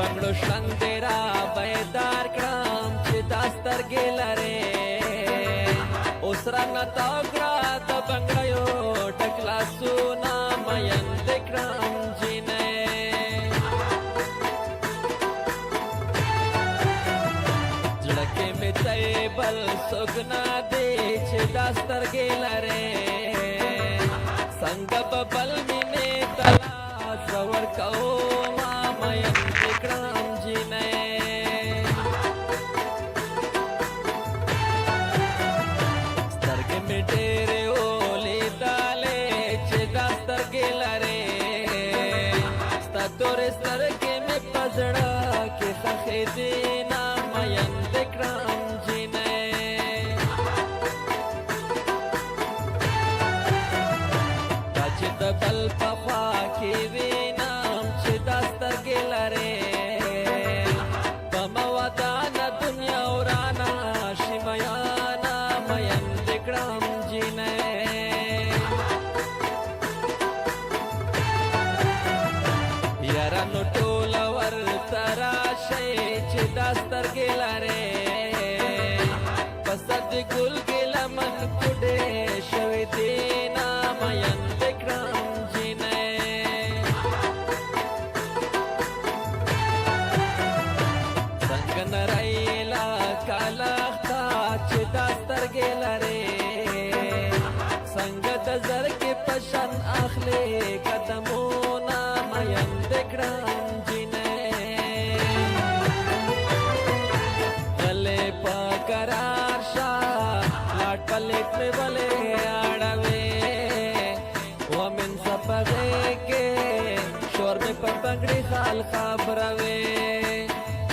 بنگړو شرنګ تیرا بیدار کړم چې دا سترګې لرې اوس رانه تاو کړه د بنګړیو ډک لاسونه مین دې کړم جینۍ زړه کې مې ځای بل څوک نه دی چې دا سترګې لرې څنګه به بل مینې ته لاس ورکومه مین دې کړم جینۍ سترګې مې ډېرې ولیدلې چې دا سترګې لرې ستا تورې سترګې مې په زړه کې ښخې دي نه مین دې کړم جینۍ دا چې د بل په خوا کې وینم چې دا سترګې لرې په مودانه دنیا ورانه شي میانه مین دې کړم جینۍ یارانو ټوله ورته راشئ چې دا سترګې لرې په سر د ګل کې لمن کوډې شوې دي نه مین دې کړم جینۍ څنګه نری لکه لښته چې دا سترګې لرې څنګه د زرکې په شان اخلي قدمونه مین دې کړم جینۍ غلې په قرار شه لاټ پلیټ مې ولې اړوې ومن سپغې کې شور مې په پګړې خال خبروې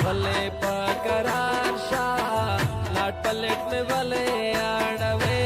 غلې په قرار شه لاټ پلیټ مې ولې اړوې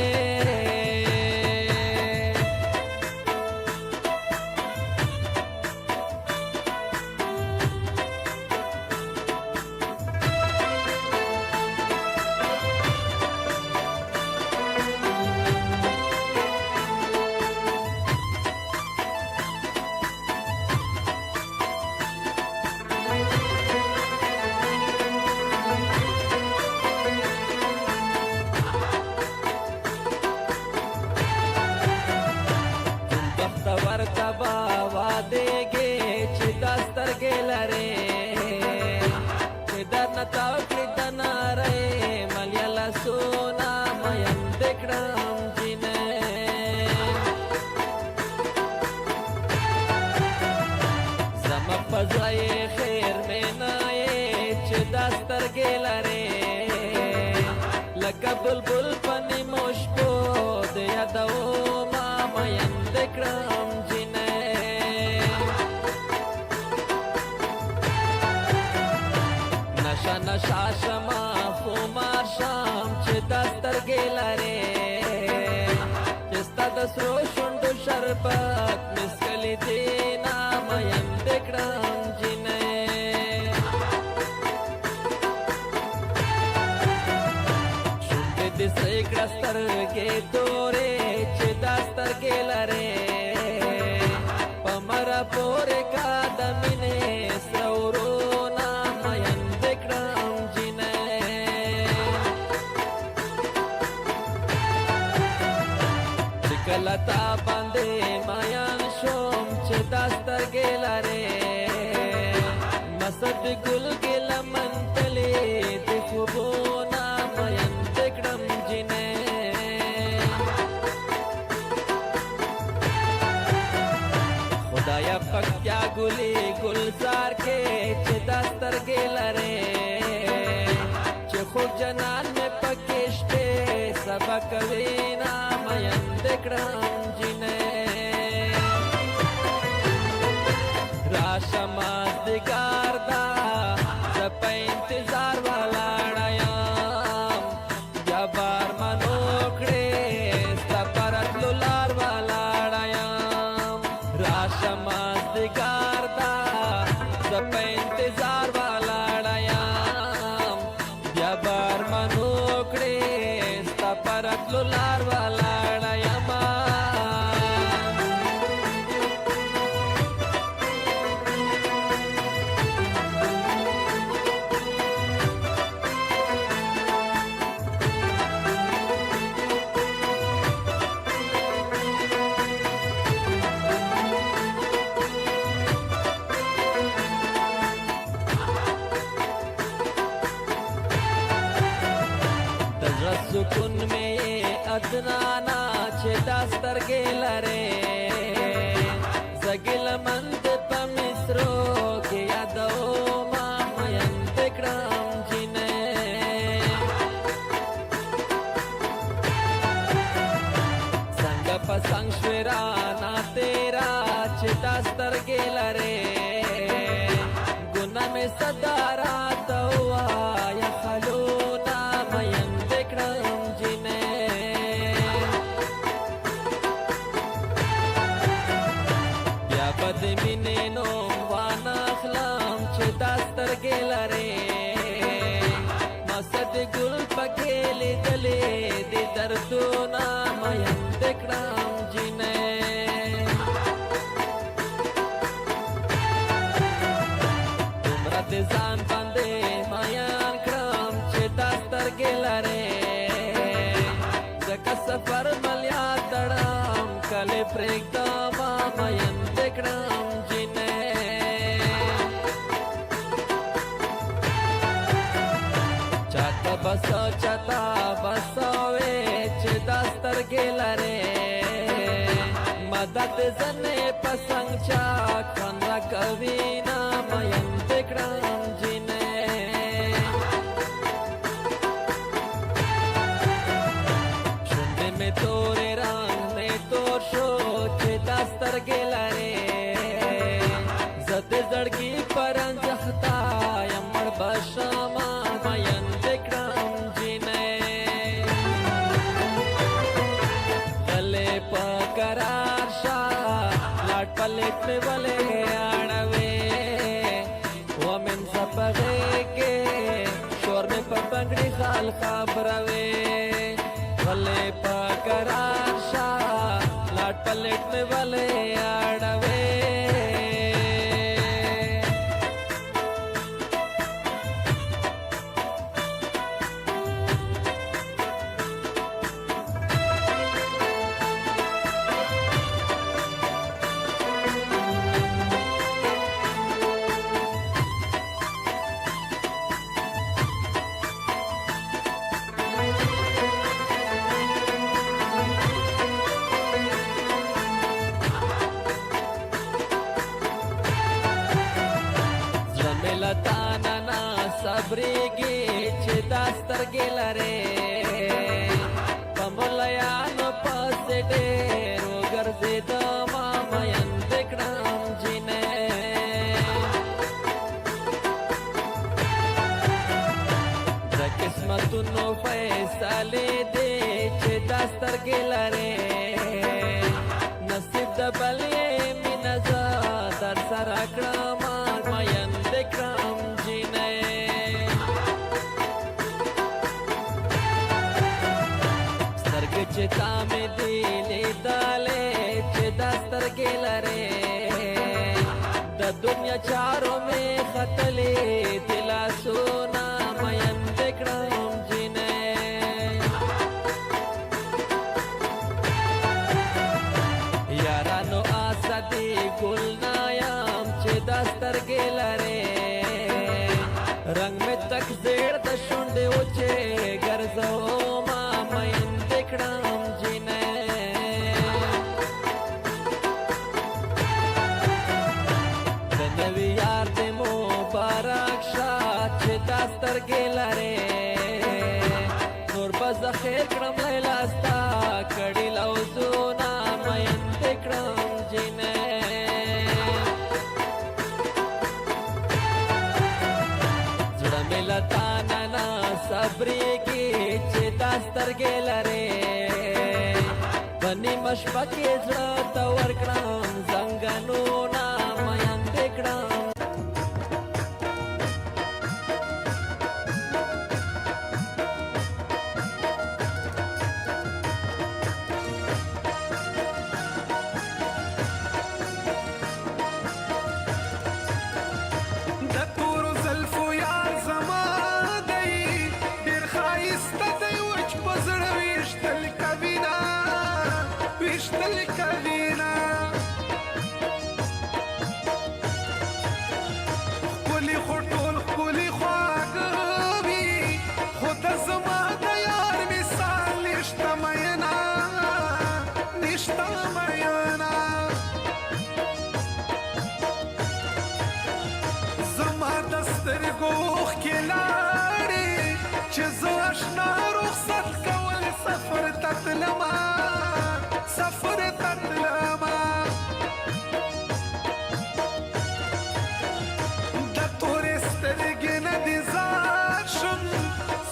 ورته به وادېږې چې دا سترګې لرې چې درنه تاو کړي د نارۍ ملیه لاسونه مین دې کړم جینۍ زما په زړه یې خیر مې نه یې چې دا سترګې لرې لکه بلبل په نیمو شپو د یادومه مین دې کړم نشا نشا شما خمار شم چې دا سترګې لرې چې ستا د سرو شونډو شربت مسکلې دي نه مین دې کړم جینۍ شونډې دې سرې کړه سترګې تورې چې دا سترګې لرې په مره پورې کا د مینې سرورونه مین دې کړم جینۍ چې کله تا باندې مین شوم چې دا سترګې لرې مسد ګل کې لمن تلې د خوبونه مین دې کړم جینۍ خدایا پکتیا ګلې ګلزار کې چې دا سترګې لرې چې خوږ جنان مې پکې شپې سبا کوي نه مین دې کړم جینۍ راشه مازدیګر ده زه په انتظار ولاړه یم بیا بار منو کړې ستا په راتلو لار ولاړه یم راشه مازدیګر ده زه په انتظار ولاړه یم بیا بار منو کړې ستا په راتلو لار ولاړه یم عدنانا چې دا سترګې لرې زه ګیلمن دې په مصرو کې یادومه مین دې کړم جینۍ څنګه په څنګ شوې رانا تیرا چې دا سترګې لرې ګناه مې صدا راته ووایه خلونه مین دې کړم جینۍ بیا به د مینې نوم وانخلم چې دا سترګې لرې ما څه د ګل پکې لیدلې د دردونه مین دې کړم جینۍ دومره د ځان باندې مین کړم چې دا سترګې لرې ځکه سفر ملیا تړم کله پرېږدمه مین دې کړم جینۍ چاته بس چاته بس وې چې دا سترګې لرې مدد ځنې په څنګ چا خوند راکوي نه مین دې کړم جینۍ شونډې مې تورې رنګ مې تور شو چې دا سترګې لرې زه د زړګي په رنځ اخته یم مړ به شمه مین دې کړم جینۍ غلې په قرار شه لاټ پلیټ مې ولې اړوې ومن سپغې کې شور مې په پنګړي خال خبروې غلې په قرار شه لاټ پلیټ مې ولې اړوې لتاننا صبرېږي چې دا سترګې لرې په ملیانو پسې ډېر وګرځېدمه مین دې کړم جینۍ د قسمتونو فیصلې دې چې دا سترګې لرې نصیب د بل یې مینه زه در سره کړمه مین دې کړم جینۍ سترګې چې تا مې دي لیدلې چې دا سترګې لرې د دنیا چارو مې ختلې د لاسونه مین دې کړم جینۍ یارانو آسه دې ګل نه یم چې دا سترګې لرې رنګ مې تک زیړ د شونډې وچې ګرځومه مین دې کړم جینۍ د نوي یار دې مبارک شه چې دا سترګې لرې نور به زه خیر کړم لیلا ستا کړي لوظونه مین دې کړم جینۍ زړه مې له تا نه صبرېږي چې دا سترګې لرې په نیمه شپه کې زړه ته ورکړم زنګنونه مین دې کړم سفر تتلما سفر تتلما د تورې سترګې نه دې زار شم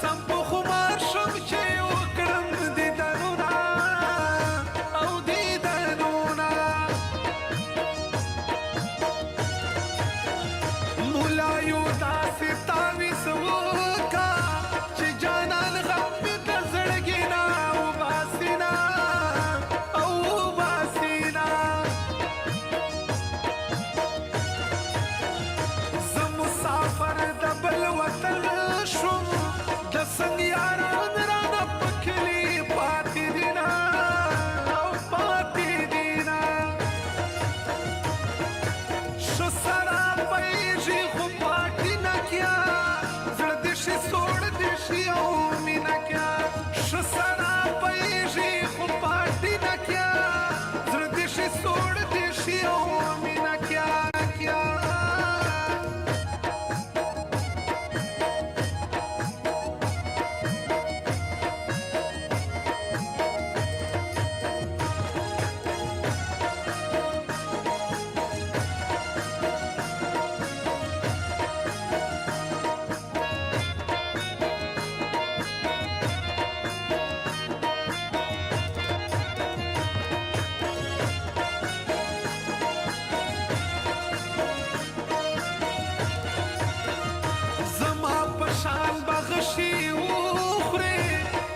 سم په خمار شم چې وکړم دیدنونه او دیدنونه مولایو داسې تاویز وکا چې جانان غم مې د زړګي نه وباسینا او وباسینا زه مسافر د بل وطن شوم د څنګ یاران رانه په کلي پاتې دینه او پاتې دینه ښه سره پیږي خو پاتې نه کیا زړه دې شي سوړ دې شي او مینه کیا ښه سره پیږي خو پاتې نه کیا زړه دې شي سوړ دې شي او مینه کیا کیا زما پشان بغشي وخوري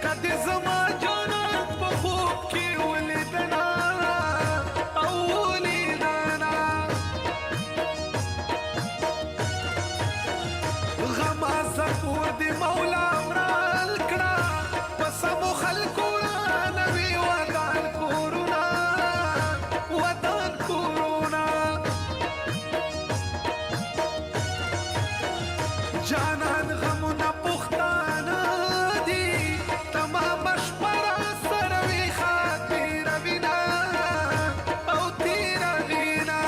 کدی زما جانان په خوب کې ولیدنا او ولیدنا غما زپور دی مولا مرال کړه په سمو خلکو نوی ودان کورونا ودان کورونا جانان غمونه پښتانه دي تمام شپه سره وي خاطره وینا او تیره وینا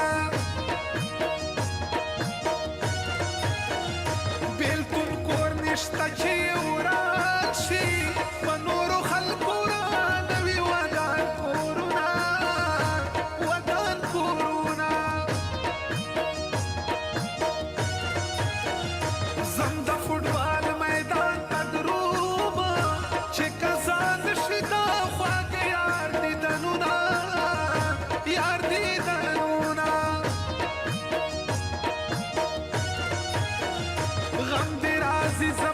بیلتون کور نشته چې وران شي په نورو خلکو رانوي ودان کورونه ودان کورونه زم د فوټبال میدان ته دروم چې کزان شي دا خواږه یار دیدنونه یار دیدنونه غم دې راځي زه